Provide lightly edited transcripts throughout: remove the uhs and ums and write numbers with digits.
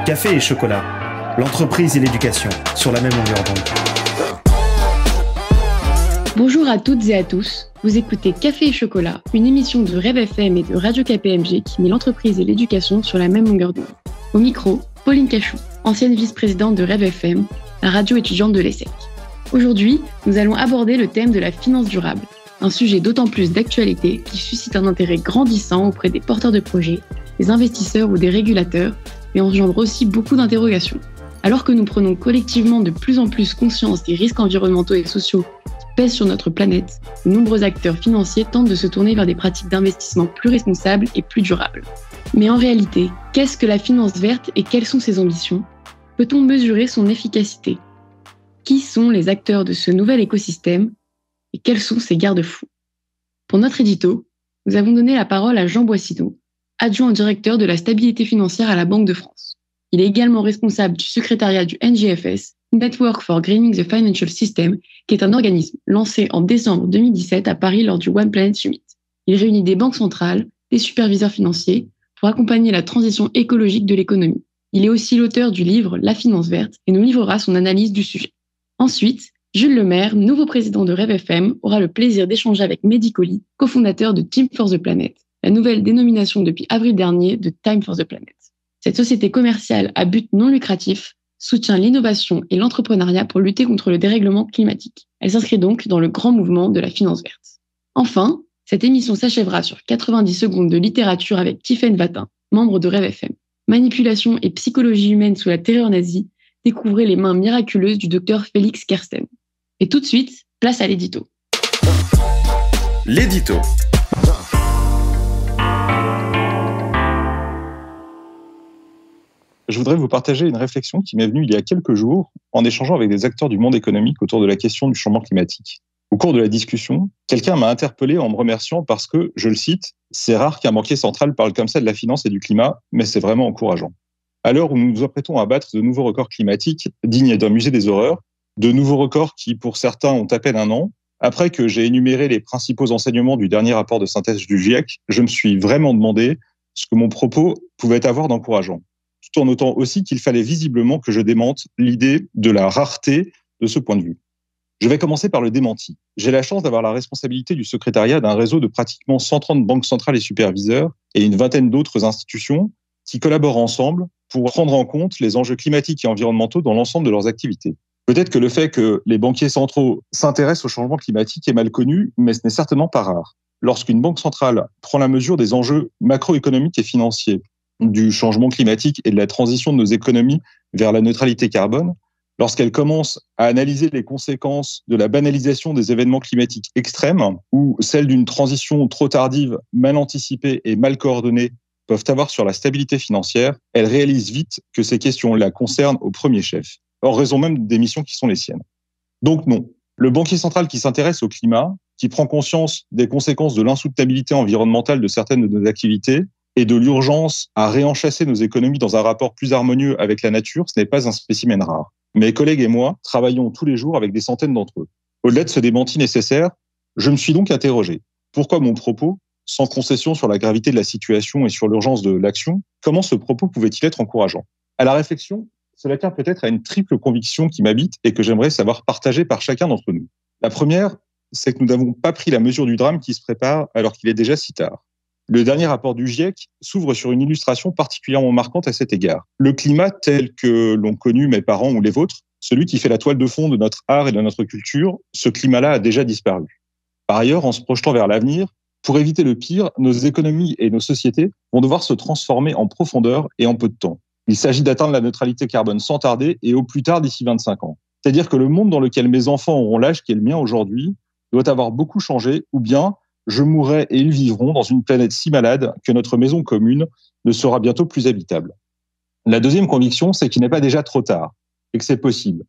Café et chocolat, l'entreprise et l'éducation sur la même longueur d'onde. Bonjour à toutes et à tous, vous écoutez Café et chocolat, une émission de Rêve FM et de Radio KPMG qui met l'entreprise et l'éducation sur la même longueur d'onde. Au micro, Pauline Cachou, ancienne vice-présidente de Rêve FM, la radio étudiante de l'ESSEC. Aujourd'hui, nous allons aborder le thème de la finance durable, un sujet d'autant plus d'actualité qui suscite un intérêt grandissant auprès des porteurs de projets, des investisseurs ou des régulateurs, mais engendre aussi beaucoup d'interrogations. Alors que nous prenons collectivement de plus en plus conscience des risques environnementaux et sociaux qui pèsent sur notre planète, de nombreux acteurs financiers tentent de se tourner vers des pratiques d'investissement plus responsables et plus durables. Mais en réalité, qu'est-ce que la finance verte et quelles sont ses ambitions ? Peut-on mesurer son efficacité ? Qui sont les acteurs de ce nouvel écosystème et quels sont ses garde-fous ? Pour notre édito, nous avons donné la parole à Jean Boissineau, adjoint directeur de la stabilité financière à la Banque de France. Il est également responsable du secrétariat du NGFS, Network for Greening the Financial System, qui est un organisme lancé en décembre 2017 à Paris lors du One Planet Summit. Il réunit des banques centrales, des superviseurs financiers, pour accompagner la transition écologique de l'économie. Il est aussi l'auteur du livre La finance verte et nous livrera son analyse du sujet. Ensuite, Jules Lemaire, nouveau président de Rêve FM, aura le plaisir d'échanger avec Mehdi Colli, cofondateur de Team for the Planet, la nouvelle dénomination depuis avril dernier de Time for the Planet. Cette société commerciale à but non lucratif soutient l'innovation et l'entrepreneuriat pour lutter contre le dérèglement climatique. Elle s'inscrit donc dans le grand mouvement de la finance verte. Enfin, cette émission s'achèvera sur 90 secondes de littérature avec Tiffaine Vatin, membre de Rêve FM. Manipulation et psychologie humaine sous la terreur nazie, découvrez les mains miraculeuses du docteur Félix Kersten. Et tout de suite, place à l'édito. L'édito. Je voudrais vous partager une réflexion qui m'est venue il y a quelques jours en échangeant avec des acteurs du monde économique autour de la question du changement climatique. Au cours de la discussion, quelqu'un m'a interpellé en me remerciant parce que, je le cite, « C'est rare qu'un banquier central parle comme ça de la finance et du climat, mais c'est vraiment encourageant. » À l'heure où nous nous apprêtons à battre de nouveaux records climatiques dignes d'un musée des horreurs, de nouveaux records qui, pour certains, ont à peine un an, après que j'ai énuméré les principaux enseignements du dernier rapport de synthèse du GIEC, je me suis vraiment demandé ce que mon propos pouvait avoir d'encourageant, tout en notant aussi qu'il fallait visiblement que je démente l'idée de la rareté de ce point de vue. Je vais commencer par le démenti. J'ai la chance d'avoir la responsabilité du secrétariat d'un réseau de pratiquement 130 banques centrales et superviseurs et une vingtaine d'autres institutions qui collaborent ensemble pour prendre en compte les enjeux climatiques et environnementaux dans l'ensemble de leurs activités. Peut-être que le fait que les banquiers centraux s'intéressent au changement climatique est mal connu, mais ce n'est certainement pas rare. Lorsqu'une banque centrale prend la mesure des enjeux macroéconomiques et financiers, du changement climatique et de la transition de nos économies vers la neutralité carbone, lorsqu'elle commence à analyser les conséquences de la banalisation des événements climatiques extrêmes ou celles d'une transition trop tardive, mal anticipée et mal coordonnée peuvent avoir sur la stabilité financière, elle réalise vite que ces questions la concernent au premier chef, en raison même des missions qui sont les siennes. Donc non, le banquier central qui s'intéresse au climat, qui prend conscience des conséquences de l'insoutenabilité environnementale de certaines de nos activités et de l'urgence à réenchasser nos économies dans un rapport plus harmonieux avec la nature, ce n'est pas un spécimen rare. Mes collègues et moi travaillons tous les jours avec des centaines d'entre eux. Au-delà de ce démenti nécessaire, je me suis donc interrogé. Pourquoi mon propos, sans concession sur la gravité de la situation et sur l'urgence de l'action, comment ce propos pouvait-il être encourageant ? À la réflexion, cela tient peut-être à une triple conviction qui m'habite et que j'aimerais savoir partager par chacun d'entre nous. La première, c'est que nous n'avons pas pris la mesure du drame qui se prépare alors qu'il est déjà si tard. Le dernier rapport du GIEC s'ouvre sur une illustration particulièrement marquante à cet égard. Le climat tel que l'ont connu mes parents ou les vôtres, celui qui fait la toile de fond de notre art et de notre culture, ce climat-là a déjà disparu. Par ailleurs, en se projetant vers l'avenir, pour éviter le pire, nos économies et nos sociétés vont devoir se transformer en profondeur et en peu de temps. Il s'agit d'atteindre la neutralité carbone sans tarder et au plus tard d'ici 25 ans. C'est-à-dire que le monde dans lequel mes enfants auront l'âge qui est le mien aujourd'hui doit avoir beaucoup changé, ou bien je mourrai et ils vivront dans une planète si malade que notre maison commune ne sera bientôt plus habitable. La deuxième conviction, c'est qu'il n'est pas déjà trop tard et que c'est possible.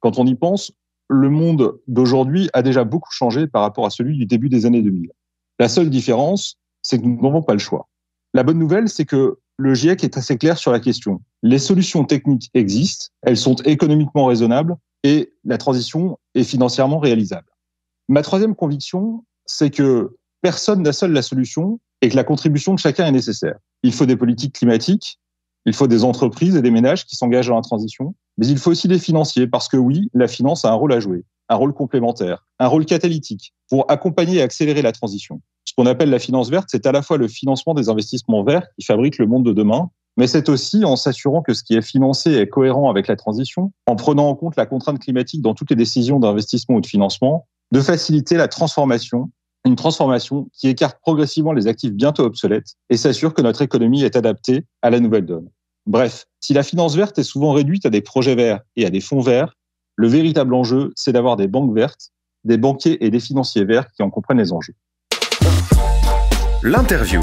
Quand on y pense, le monde d'aujourd'hui a déjà beaucoup changé par rapport à celui du début des années 2000. La seule différence, c'est que nous n'avons pas le choix. La bonne nouvelle, c'est que le GIEC est assez clair sur la question. Les solutions techniques existent, elles sont économiquement raisonnables et la transition est financièrement réalisable. Ma troisième conviction, c'est que personne n'a seul la solution et que la contribution de chacun est nécessaire. Il faut des politiques climatiques, Il faut des entreprises et des ménages qui s'engagent dans la transition, mais il faut aussi des financiers parce que oui, la finance a un rôle à jouer, un rôle complémentaire, un rôle catalytique pour accompagner et accélérer la transition. Ce qu'on appelle la finance verte, c'est à la fois le financement des investissements verts qui fabriquent le monde de demain, mais c'est aussi en s'assurant que ce qui est financé est cohérent avec la transition, en prenant en compte la contrainte climatique dans toutes les décisions d'investissement ou de financement, de faciliter la transformation, une transformation qui écarte progressivement les actifs bientôt obsolètes et s'assure que notre économie est adaptée à la nouvelle donne. Bref, si la finance verte est souvent réduite à des projets verts et à des fonds verts, le véritable enjeu, c'est d'avoir des banques vertes, des banquiers et des financiers verts qui en comprennent les enjeux. L'interview.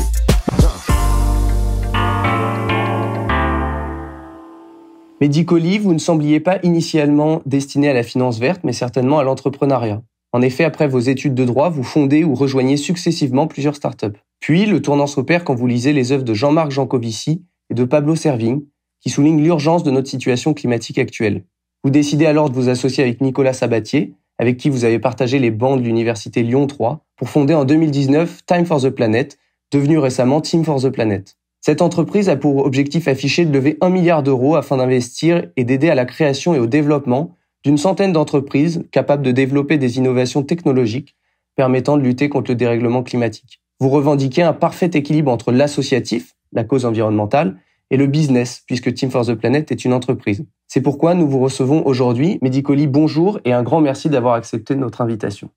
Medicoli, vous ne sembliez pas initialement destiné à la finance verte, mais certainement à l'entrepreneuriat. En effet, après vos études de droit, vous fondez ou rejoignez successivement plusieurs startups. Puis, le tournant s'opère quand vous lisez les œuvres de Jean-Marc Jancovici et de Pablo Servigne, qui soulignent l'urgence de notre situation climatique actuelle. Vous décidez alors de vous associer avec Nicolas Sabatier, avec qui vous avez partagé les bancs de l'université Lyon 3, pour fonder en 2019 Time for the Planet, devenu récemment Team for the Planet. Cette entreprise a pour objectif affiché de lever 1 milliard d'euros afin d'investir et d'aider à la création et au développement d'une centaine d'entreprises capables de développer des innovations technologiques permettant de lutter contre le dérèglement climatique. Vous revendiquez un parfait équilibre entre l'associatif, la cause environnementale, et le business, puisque Team for the Planet est une entreprise. C'est pourquoi nous vous recevons aujourd'hui. Medicoli, bonjour et un grand merci d'avoir accepté notre invitation.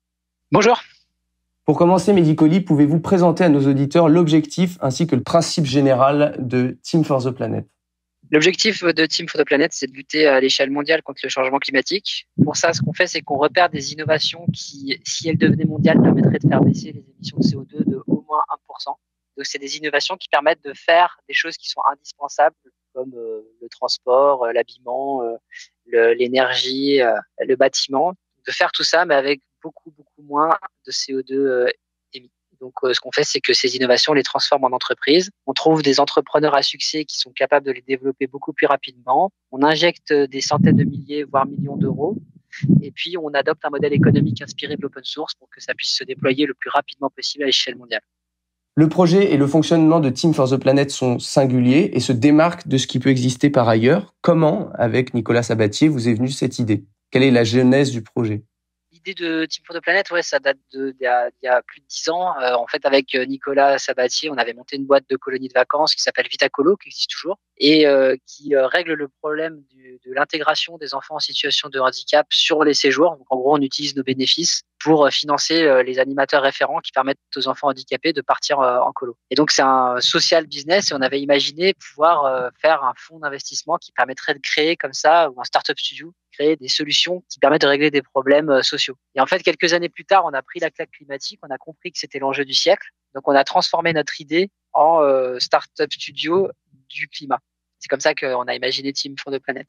Bonjour. Pour commencer, Medicoli, pouvez-vous présenter à nos auditeurs l'objectif ainsi que le principe général de Team for the Planet ? L'objectif de Team for the Planet, c'est de lutter à l'échelle mondiale contre le changement climatique. Pour ça, ce qu'on fait, c'est qu'on repère des innovations qui, si elles devenaient mondiales, permettraient de faire baisser les émissions de CO2 de au moins 1%. Donc, c'est des innovations qui permettent de faire des choses qui sont indispensables, comme le transport, l'habillement, l'énergie, le bâtiment. De faire tout ça, mais avec beaucoup moins de CO2 émis. Donc, ce qu'on fait, c'est que ces innovations, on les transforme en entreprises. On trouve des entrepreneurs à succès qui sont capables de les développer beaucoup plus rapidement. On injecte des centaines de milliers, voire millions d'euros. Et puis, on adopte un modèle économique inspiré de l'open source pour que ça puisse se déployer le plus rapidement possible à l'échelle mondiale. Le projet et le fonctionnement de Team for the Planet sont singuliers et se démarquent de ce qui peut exister par ailleurs. Comment, avec Nicolas Sabatier, vous est venue cette idée ? Quelle est la genèse du projet ? L'idée de Team for the Planet, ça date d'il y a plus de 10 ans. En fait, avec Nicolas Sabatier, on avait monté une boîte de colonies de vacances qui s'appelle Vitacolo, qui existe toujours, et qui règle le problème de l'intégration des enfants en situation de handicap sur les séjours. Donc, en gros, on utilise nos bénéfices pour financer les animateurs référents qui permettent aux enfants handicapés de partir en colo. Et donc, c'est un social business et on avait imaginé pouvoir faire un fonds d'investissement qui permettrait de créer comme ça, ou un startup studio, créer des solutions qui permettent de régler des problèmes sociaux. Et en fait, quelques années plus tard, on a pris la claque climatique, on a compris que c'était l'enjeu du siècle. Donc, on a transformé notre idée en startup studio du climat. C'est comme ça qu'on a imaginé Team for the Planet.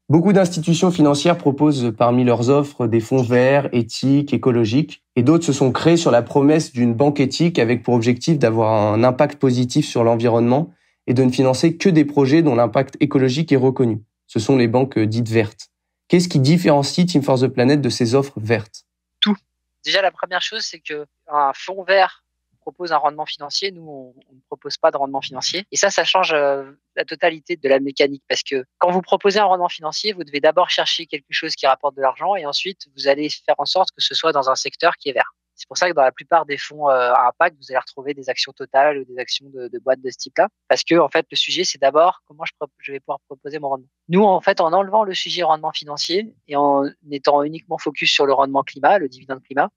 Beaucoup d'institutions financières proposent parmi leurs offres des fonds verts, éthiques, écologiques, et d'autres se sont créés sur la promesse d'une banque éthique avec pour objectif d'avoir un impact positif sur l'environnement et de ne financer que des projets dont l'impact écologique est reconnu. Ce sont les banques dites vertes. Qu'est-ce qui différencie Team for the Planet de ces offres vertes ? Tout. Déjà, la première chose, c'est qu'un fonds vert propose un rendement financier. Nous, on ne propose pas de rendement financier. Et ça change la totalité de la mécanique. Parce que quand vous proposez un rendement financier, vous devez d'abord chercher quelque chose qui rapporte de l'argent et ensuite, vous allez faire en sorte que ce soit dans un secteur qui est vert. C'est pour ça que dans la plupart des fonds à impact, vous allez retrouver des actions Total ou des actions de boîtes de ce type-là. Parce que, en fait, le sujet, c'est d'abord comment je vais pouvoir proposer mon rendement. Nous, en fait, en enlevant le sujet rendement financier et en étant uniquement focus sur le rendement climat, le dividende climat,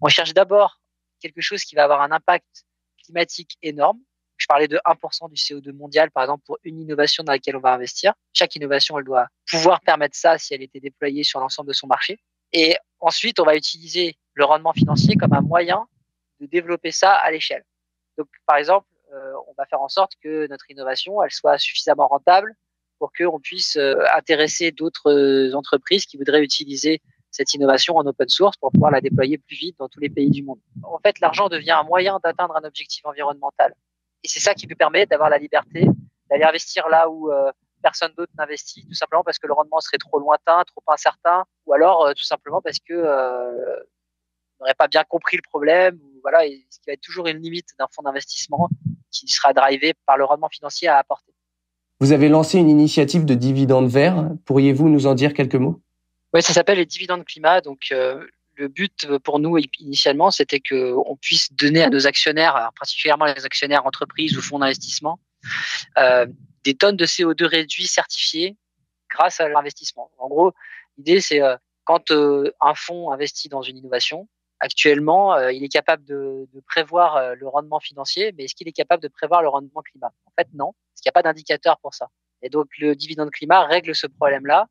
on cherche d'abord quelque chose qui va avoir un impact climatique énorme. Je parlais de 1% du CO2 mondial, par exemple, pour une innovation dans laquelle on va investir. Chaque innovation, elle doit pouvoir permettre ça si elle était déployée sur l'ensemble de son marché. Et ensuite, on va utiliser le rendement financier comme un moyen de développer ça à l'échelle. Donc, par exemple, on va faire en sorte que notre innovation, elle soit suffisamment rentable pour qu'on puisse intéresser d'autres entreprises qui voudraient utiliser cette innovation en open source pour pouvoir la déployer plus vite dans tous les pays du monde. En fait, l'argent devient un moyen d'atteindre un objectif environnemental. Et c'est ça qui nous permet d'avoir la liberté d'aller investir là où personne d'autre n'investit, tout simplement parce que le rendement serait trop lointain, trop incertain, ou alors tout simplement parce que on n'aurait pas bien compris le problème. Ou voilà, et ce qui va être toujours une limite d'un fonds d'investissement qui sera drivé par le rendement financier à apporter. Vous avez lancé une initiative de dividendes verts. Pourriez-vous nous en dire quelques mots ? Oui, ça s'appelle les dividendes climat. Donc, le but pour nous, initialement, c'était qu'on puisse donner à nos actionnaires, alors particulièrement les actionnaires entreprises ou fonds d'investissement, des tonnes de CO2 réduits certifiées grâce à leur investissement. En gros, l'idée, c'est quand un fonds investit dans une innovation, actuellement, il est capable de prévoir le rendement financier, mais est-ce qu'il est capable de prévoir le rendement climat ? En fait, non, parce qu'il n'y a pas d'indicateur pour ça. Et donc, le dividende climat règle ce problème-là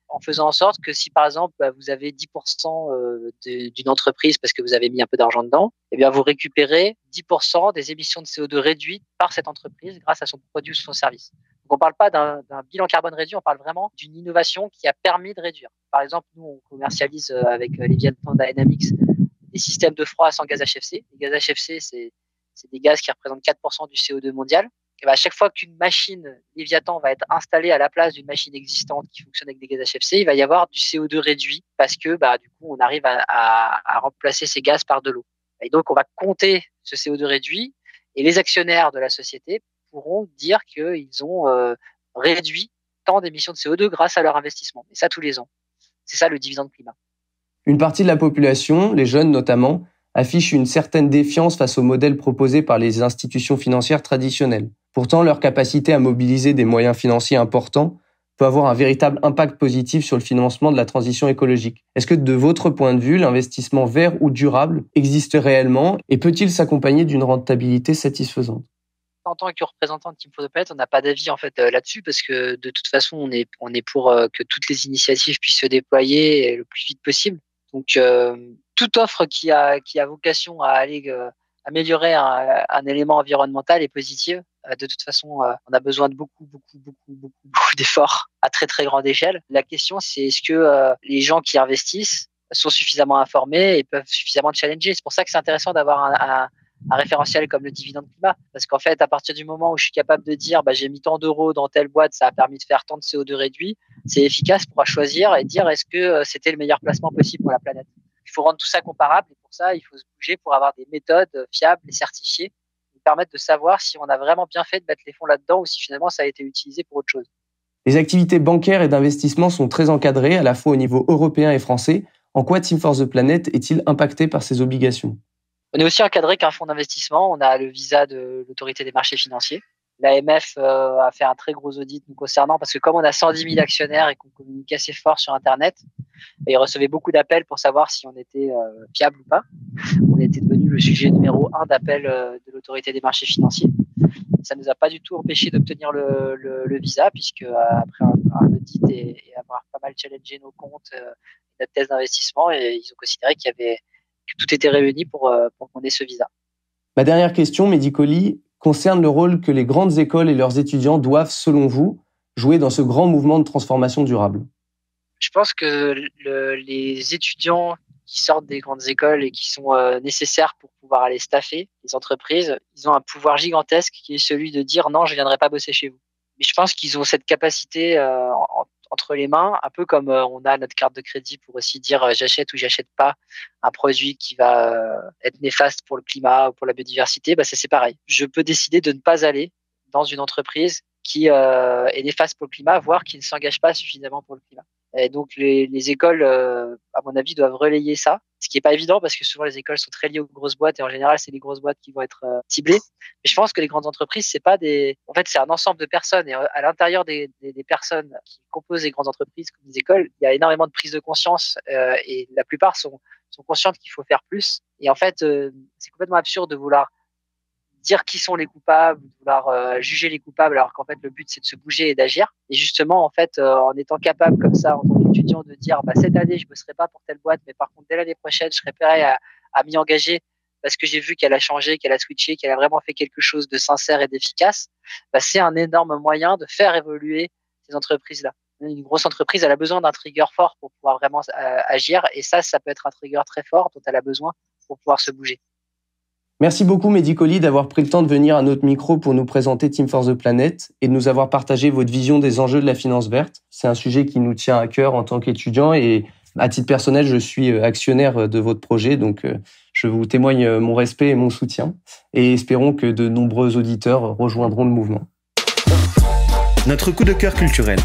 en faisant en sorte que si, par exemple, vous avez 10% d'une entreprise parce que vous avez mis un peu d'argent dedans, eh bien, vous récupérez 10% des émissions de CO2 réduites par cette entreprise grâce à son produit ou son service. Donc, on ne parle pas d'un bilan carbone réduit, on parle vraiment d'une innovation qui a permis de réduire. Par exemple, nous, on commercialise avec Leviathan Dynamics des systèmes de froid sans gaz HFC. Les gaz HFC, c'est des gaz qui représentent 4% du CO2 mondial. Et à chaque fois qu'une machine Leviathan va être installée à la place d'une machine existante qui fonctionne avec des gaz HFC, il va y avoir du CO2 réduit parce que du coup, on arrive à remplacer ces gaz par de l'eau. Et donc, on va compter ce CO2 réduit et les actionnaires de la société pourront dire qu'ils ont réduit tant d'émissions de CO2 grâce à leur investissement. Et ça, tous les ans. C'est ça le dividende climat. Une partie de la population, les jeunes notamment, affiche une certaine défiance face au modèle proposé par les institutions financières traditionnelles. Pourtant, leur capacité à mobiliser des moyens financiers importants peut avoir un véritable impact positif sur le financement de la transition écologique. Est-ce que, de votre point de vue, l'investissement vert ou durable existe réellement et peut-il s'accompagner d'une rentabilité satisfaisante ? En tant que représentant de Team for the Planet, on n'a pas d'avis en fait là-dessus parce que de toute façon, on est pour que toutes les initiatives puissent se déployer le plus vite possible. Donc, toute offre qui a vocation à aller améliorer un élément environnemental est positive. De toute façon, on a besoin de beaucoup d'efforts à très très grande échelle. La question, c'est est-ce que les gens qui investissent sont suffisamment informés et peuvent suffisamment challenger. C'est pour ça que c'est intéressant d'avoir un référentiel comme le dividende climat. Parce qu'en fait, à partir du moment où je suis capable de dire j'ai mis tant d'euros dans telle boîte, ça a permis de faire tant de CO2 réduit, c'est efficace pour choisir et dire est-ce que c'était le meilleur placement possible pour la planète. Il faut rendre tout ça comparable et pour ça, il faut se bouger pour avoir des méthodes fiables et certifiées qui permettent de savoir si on a vraiment bien fait de mettre les fonds là-dedans ou si finalement ça a été utilisé pour autre chose. Les activités bancaires et d'investissement sont très encadrées à la fois au niveau européen et français. En quoi Team for the Planet est-il impacté par ces obligations ? On est aussi encadré qu'un fonds d'investissement. On a le visa de l'autorité des marchés financiers. L'AMF a fait un très gros audit nous concernant parce que comme on a 110 000 actionnaires et qu'on communique assez fort sur Internet, ils recevaient beaucoup d'appels pour savoir si on était fiable ou pas. On était devenu le sujet numéro 1 d'appel de l'autorité des marchés financiers. Ça ne nous a pas du tout empêché d'obtenir le visa puisque après un audit et avoir pas mal challengé nos comptes et notre thèse d'investissement, et ils ont considéré que tout était réuni pour qu'on ait ce visa. Ma dernière question, Mehdi Colli, concerne le rôle que les grandes écoles et leurs étudiants doivent, selon vous, jouer dans ce grand mouvement de transformation durable. Je pense que les étudiants qui sortent des grandes écoles et qui sont nécessaires pour pouvoir aller staffer les entreprises, ils ont un pouvoir gigantesque qui est celui de dire non, je ne viendrai pas bosser chez vous. Mais je pense qu'ils ont cette capacité entre les mains, un peu comme on a notre carte de crédit pour aussi dire j'achète ou j'achète pas un produit qui va être néfaste pour le climat ou pour la biodiversité, c'est pareil. Je peux décider de ne pas aller dans une entreprise qui est néfaste pour le climat, voire qui ne s'engage pas suffisamment pour le climat. Et donc les écoles, à mon avis, doivent relayer ça, ce qui est pas évident parce que souvent les écoles sont très liées aux grosses boîtes et en général c'est les grosses boîtes qui vont être ciblées. Mais je pense que les grandes entreprises, c'est un ensemble de personnes et à l'intérieur des personnes qui composent les grandes entreprises comme les écoles, il y a énormément de prise de conscience et la plupart sont conscientes qu'il faut faire plus. Et en fait, c'est complètement absurde de vouloir dire qui sont les coupables, de vouloir juger les coupables, alors qu'en fait le but c'est de se bouger et d'agir. Et justement en fait en étant capable comme ça en tant qu'étudiant de dire cette année je bosserai pas pour telle boîte, mais par contre dès l'année prochaine je serai prêt à m'y engager parce que j'ai vu qu'elle a changé, qu'elle a switché, qu'elle a vraiment fait quelque chose de sincère et d'efficace. C'est un énorme moyen de faire évoluer ces entreprises là. Une grosse entreprise elle a besoin d'un trigger fort pour pouvoir vraiment agir et ça peut être un trigger très fort dont elle a besoin pour pouvoir se bouger. Merci beaucoup Mehdi Colli d'avoir pris le temps de venir à notre micro pour nous présenter Team for the Planet et de nous avoir partagé votre vision des enjeux de la finance verte. C'est un sujet qui nous tient à cœur en tant qu'étudiant et à titre personnel, je suis actionnaire de votre projet, donc je vous témoigne mon respect et mon soutien et espérons que de nombreux auditeurs rejoindront le mouvement. notre coup de cœur culturel.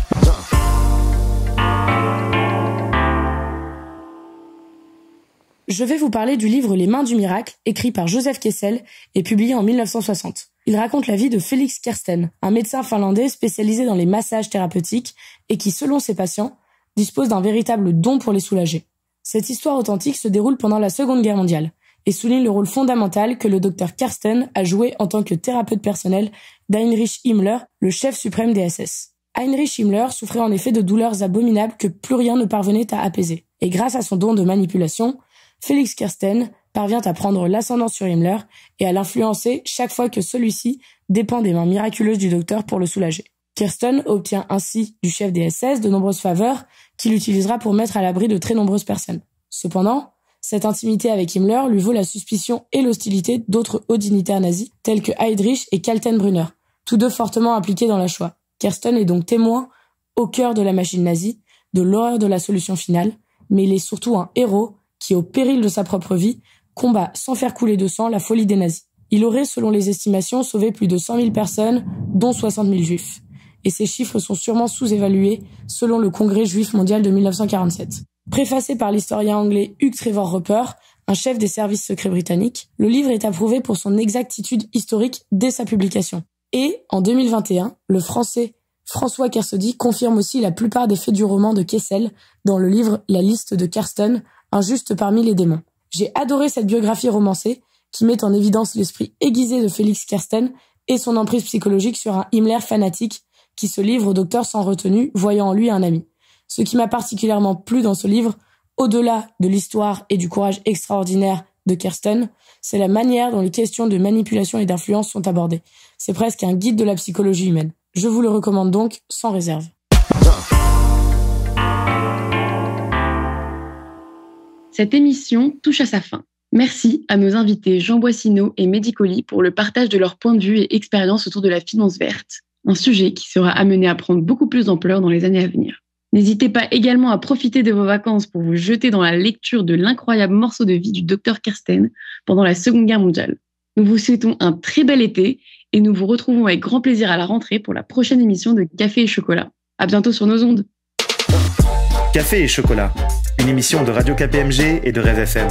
Je vais vous parler du livre Les Mains du Miracle, écrit par Joseph Kessel et publié en 1960. Il raconte la vie de Felix Kersten, un médecin finlandais spécialisé dans les massages thérapeutiques et qui, selon ses patients, dispose d'un véritable don pour les soulager. Cette histoire authentique se déroule pendant la Seconde Guerre mondiale et souligne le rôle fondamental que le docteur Kersten a joué en tant que thérapeute personnel d'Heinrich Himmler, le chef suprême des SS. Heinrich Himmler souffrait en effet de douleurs abominables que plus rien ne parvenait à apaiser. Et grâce à son don de manipulation, Felix Kersten parvient à prendre l'ascendant sur Himmler et à l'influencer chaque fois que celui-ci dépend des mains miraculeuses du docteur pour le soulager. Kersten obtient ainsi du chef des SS de nombreuses faveurs qu'il utilisera pour mettre à l'abri de très nombreuses personnes. Cependant, cette intimité avec Himmler lui vaut la suspicion et l'hostilité d'autres hauts dignitaires nazis tels que Heydrich et Kaltenbrunner, tous deux fortement impliqués dans la Shoah. Kersten est donc témoin au cœur de la machine nazie, de l'horreur de la solution finale, mais il est surtout un héros qui, au péril de sa propre vie, combat sans faire couler de sang la folie des nazis. Il aurait, selon les estimations, sauvé plus de 100 000 personnes, dont 60 000 juifs. Et ces chiffres sont sûrement sous-évalués, selon le Congrès juif mondial de 1947. Préfacé par l'historien anglais Hugh Trevor Roper, un chef des services secrets britanniques, le livre est approuvé pour son exactitude historique dès sa publication. Et, en 2021, le français François Kersaudy confirme aussi la plupart des faits du roman de Kessel dans le livre La liste de Kersten, Injuste parmi les démons. J'ai adoré cette biographie romancée qui met en évidence l'esprit aiguisé de Felix Kersten et son emprise psychologique sur un Himmler fanatique qui se livre au docteur sans retenue, voyant en lui un ami. Ce qui m'a particulièrement plu dans ce livre, au-delà de l'histoire et du courage extraordinaire de Kersten, c'est la manière dont les questions de manipulation et d'influence sont abordées. C'est presque un guide de la psychologie humaine. Je vous le recommande donc sans réserve. Cette émission touche à sa fin. Merci à nos invités Jean Boissineau et Mehdi Colli pour le partage de leur point de vue et expérience autour de la finance verte, un sujet qui sera amené à prendre beaucoup plus d'ampleur dans les années à venir. N'hésitez pas également à profiter de vos vacances pour vous jeter dans la lecture de l'incroyable morceau de vie du Dr Kersten pendant la Seconde Guerre mondiale. Nous vous souhaitons un très bel été et nous vous retrouvons avec grand plaisir à la rentrée pour la prochaine émission de Café et Chocolat. À bientôt sur nos ondes. Café et Chocolat, une émission de Radio KPMG et de Rêve FM.